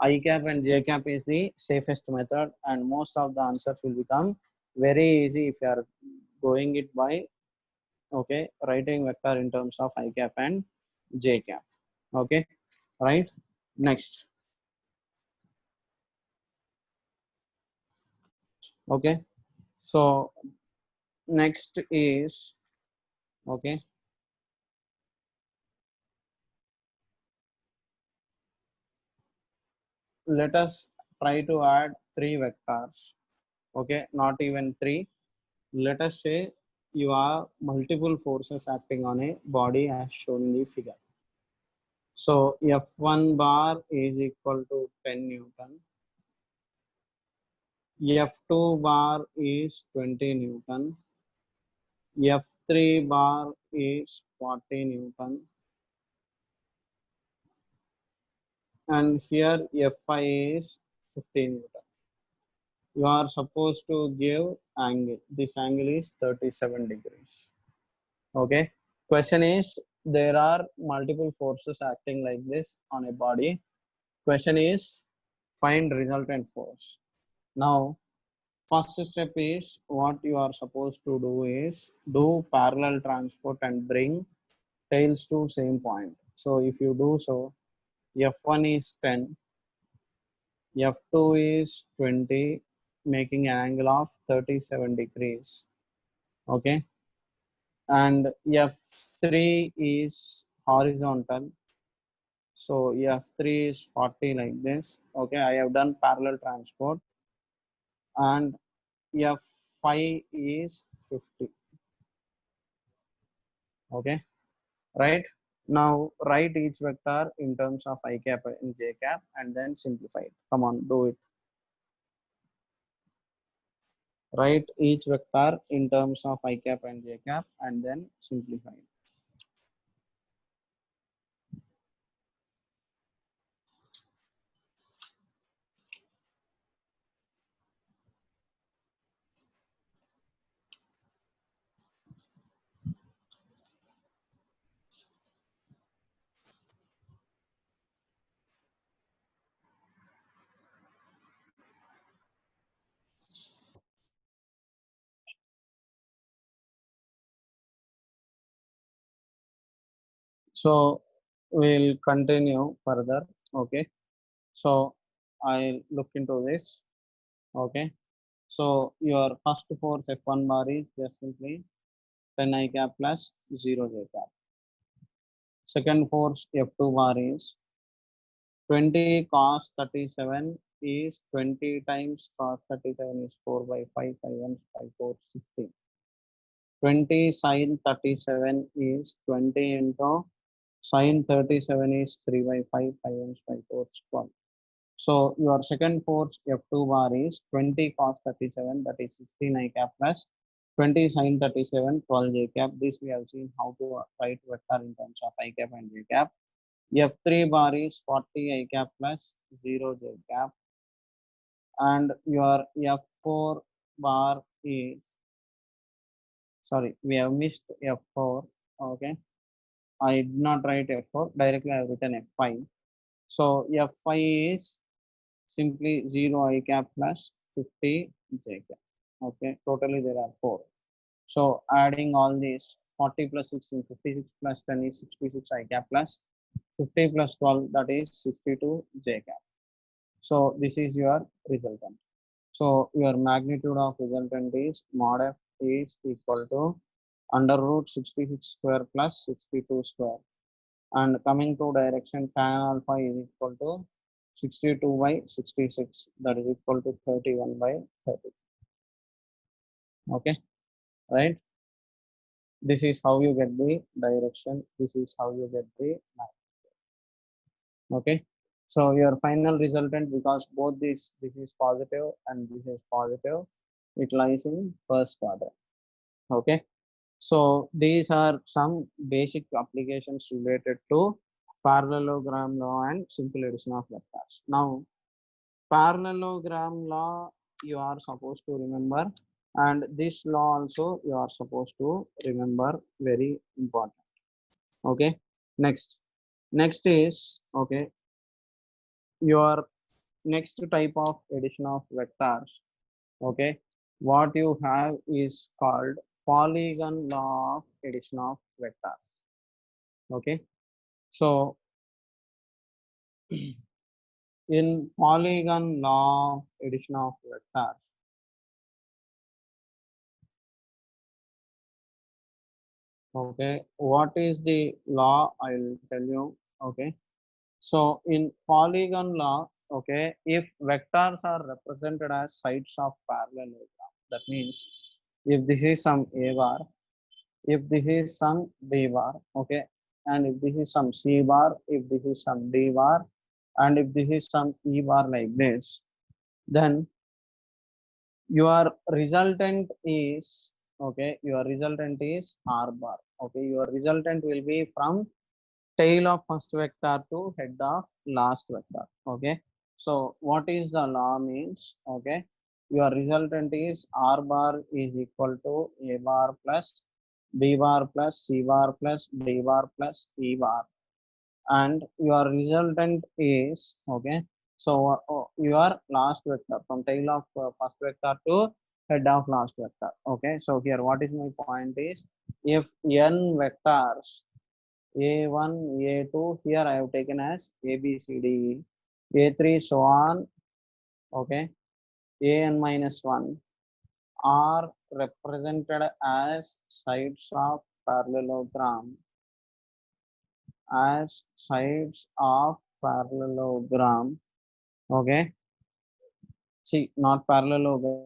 I cap and j cap is the safest method, and most of the answers will become very easy if you are going it by, okay, writing vector in terms of I cap and j cap. Okay, right? Next. Okay, so next is, okay, let us try to add three vectors. Okay, not even three. Let us say you have multiple forces acting on a body as shown in the figure. So F1 bar is equal to 10 Newton. F2 bar is 20 Newton. F3 bar is 40 Newton. And here Fi is 15 Newton. You are supposed to give angle. This angle is 37 degrees. Okay. Question is, there are multiple forces acting like this on a body. Question is, find resultant force. Now, first step is what you are supposed to do is do parallel transport and bring tails to same point. So if you do so, F1 is 10, F2 is 20, making an angle of 37 degrees. Okay. And F3 is horizontal. So F3 is 40 like this. Okay. I have done parallel transport. And F5 is 50. Okay. Right. Now write each vector in terms of I cap and j cap and then simplify it. Come on, do it. Write each vector in terms of I cap and j cap and then simplify it. So we'll continue further. Okay. So I'll look into this. Okay. So your first force F1 bar is just simply 10 I cap plus 0 j cap. Second force F2 bar is 20 cos 37 is 20 times cos 37 is 4 by 5, 5 1, 5 4, 16. 20 sin 37 is 20 into sin 37 is 3 by 5, 5 1, 5 4, 12. So your second force F2 bar is 20 cos 37, that is 16 I cap plus 20 sin 37, 12 j cap. This we have seen how to write vector in terms of I cap and j cap. F3 bar is 40 I cap plus 0 j cap. And your F4 bar is, sorry, we have missed F4. Okay. I did not write F4, directly I have written F5. So F5 is simply 0 I cap plus 50 j cap. Okay, totally there are 4. So adding all these 40 plus 16, 56 plus 10 is 66 I cap plus 50 plus 12, that is 62 j cap. So this is your resultant. So your magnitude of resultant is mod f is equal to under root 66 square plus 62 square. And coming to direction, tan alpha is equal to 62 by 66, that is equal to 31 by 30. Okay, right? This is how you get the direction. This is how you get the magnitude. Okay. So your final resultant, because both this is positive and this is positive, it lies in first order. Okay. So these are some basic applications related to parallelogram law and simple addition of vectors. Now, parallelogram law you are supposed to remember, and this law also you are supposed to remember, very important. Okay. Next is, okay, your next type of addition of vectors. Okay, what you have is called polygon law of addition of vectors. Okay, So in polygon law addition of vectors, okay, what is the law? I'll tell you. Okay, so in polygon law, okay, if vectors are represented as sides of parallelogram, that means if this is some a bar, if this is some b bar, okay, and if this is some c bar, if this is some d bar, and if this is some e bar like this, then your resultant is, okay, your resultant is r bar. Okay, your resultant will be from tail of first vector to head of last vector. Okay, so what is the law means? Okay, your resultant is r bar is equal to a bar plus b bar plus c bar plus d bar plus e bar, and your resultant is, okay, so your last vector from tail of first vector to head of last vector. Okay, so here what is my point is, if n vectors a1 a2, here I have taken as a b c d e, a3 so on, okay, an minus 1 are represented as sides of parallelogram, as sides of parallelogram. Okay, see, not parallelogram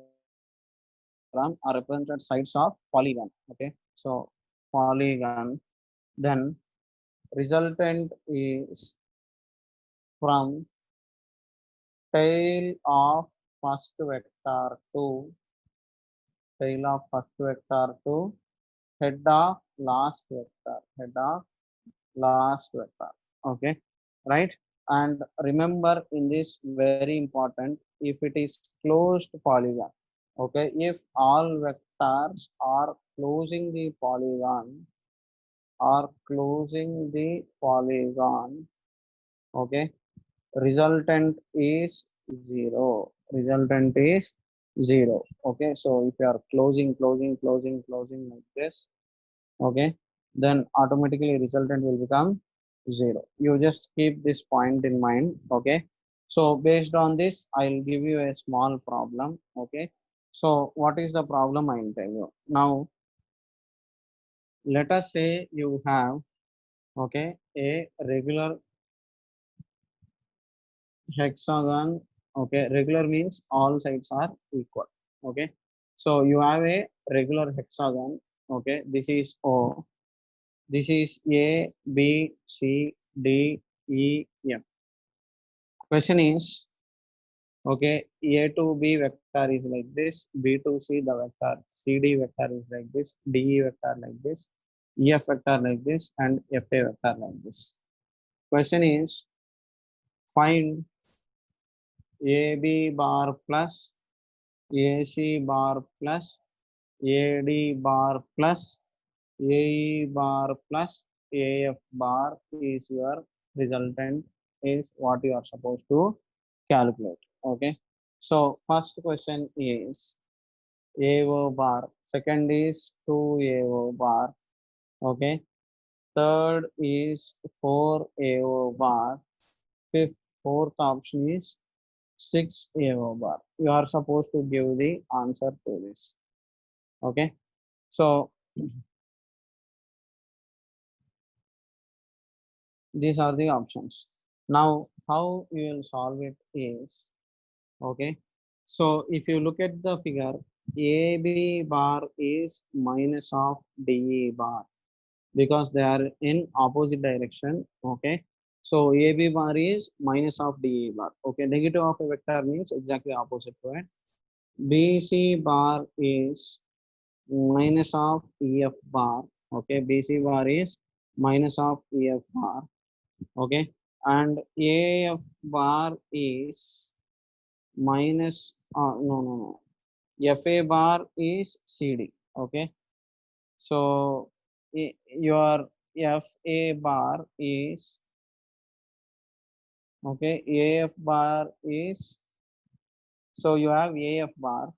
are represented sides of polygon. Okay, so polygon, then resultant is from tail of first vector to head of last vector, head of last vector. Okay, right? And remember in this very important, if it is closed polygon, okay, if all vectors are closing the polygon, are closing the polygon, okay, resultant is zero, resultant is zero. Okay, so if you are closing like this, okay, then automatically resultant will become zero. You just keep this point in mind. Okay, so based on this I'll give you a small problem. Okay, so what is the problem? I'll tell you now. Let us say you have, okay, a regular hexagon. Okay, regular means all sides are equal. Okay, so you have a regular hexagon. Okay, this is o, this is a b c d e f. Question is, okay, a to b vector is like this, b to c the vector, c d vector is like this, d e vector like this, e f vector like this, and f a vector like this. Question is, find a b bar plus a c bar plus a d bar plus a e bar plus a f bar is your resultant, is what you are supposed to calculate. Okay, so first question is AO bar, second is 2 AO bar, okay, third is 4 AO bar, fifth, fourth option is 6 AO bar. You are supposed to give the answer to this. Okay, so these are the options. Now how you will solve it is, okay, so if you look at the figure, AB bar is minus of DE bar because they are in opposite direction. Okay, so AB bar is minus of DE bar. Okay, negative of a vector means exactly opposite to it. BC bar is minus of EF bar. Okay, BC bar is minus of EF bar. Okay, and AF bar is minus, no, FA bar is CD. Okay, so your FA bar is, okay, AF bar is, so you have AF bar,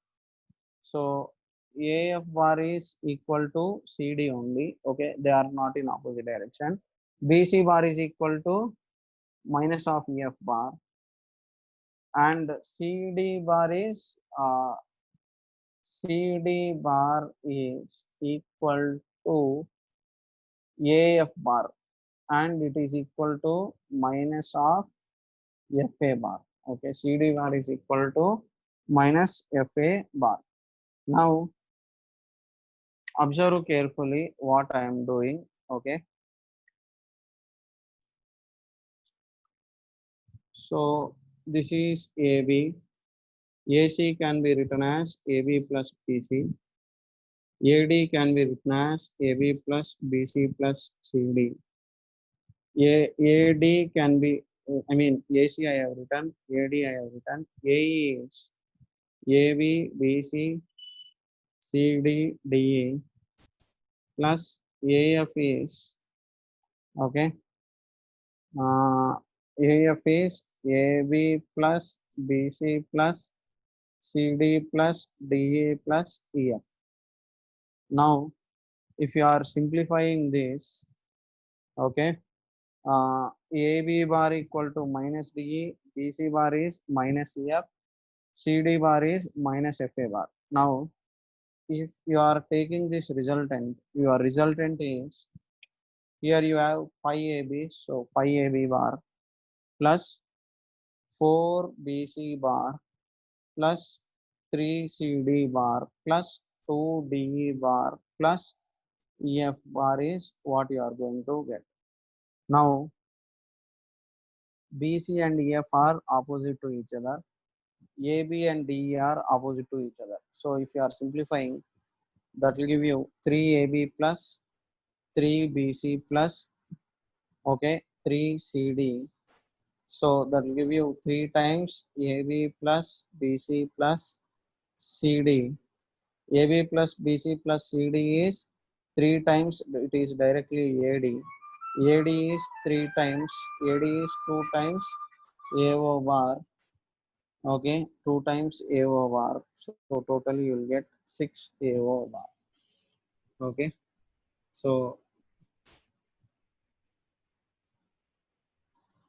so AF bar is equal to CD only. Okay, they are not in opposite direction. BC bar is equal to minus of EF bar, and CD bar is equal to AF bar, and it is equal to minus of FA bar. Okay, CD bar is equal to minus FA bar. Now observe carefully what I am doing. Okay, so this is AB. AC can be written as AB plus BC. AD can be written as AB plus BC plus CD. AD can be, I mean, AC I have written, AD I have written. AE is AB, BC, CD, DE plus AF is, okay, AF is AB plus BC plus CD plus DE plus EF. Now, if you are simplifying this, okay, AB bar equal to minus DE, BC bar is minus EF, CD bar is minus FA bar. Now, if you are taking this resultant, your resultant is, here you have 5AB, so 5AB bar plus 4BC bar plus 3CD bar plus 2DE bar plus EF bar is what you are going to get. Now, BC and EF are opposite to each other. AB and DE are opposite to each other. So if you are simplifying, that will give you 3AB plus 3BC plus, okay, 3CD. So that will give you 3 times AB plus BC plus CD. AB plus BC plus CD is 3 times, it is directly AD. AD is 3 times, AD is 2 times AO bar, okay, 2 times AO bar. So totally you will get 6 AO bar, okay. So,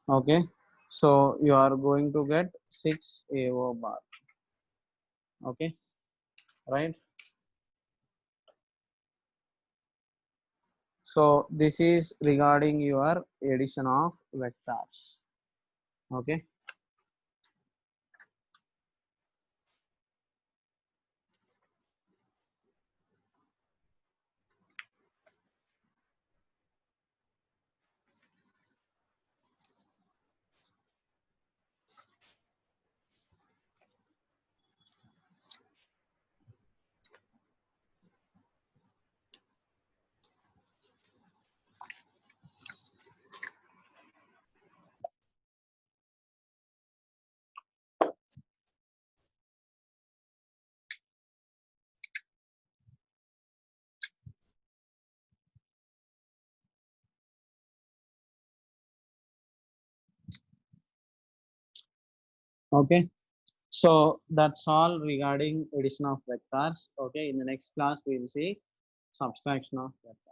okay, so you are going to get 6 AO bar, okay, right. So this is regarding your addition of vectors, okay. Okay, so that's all regarding addition of vectors. Okay, in the next class we will see subtraction of vectors.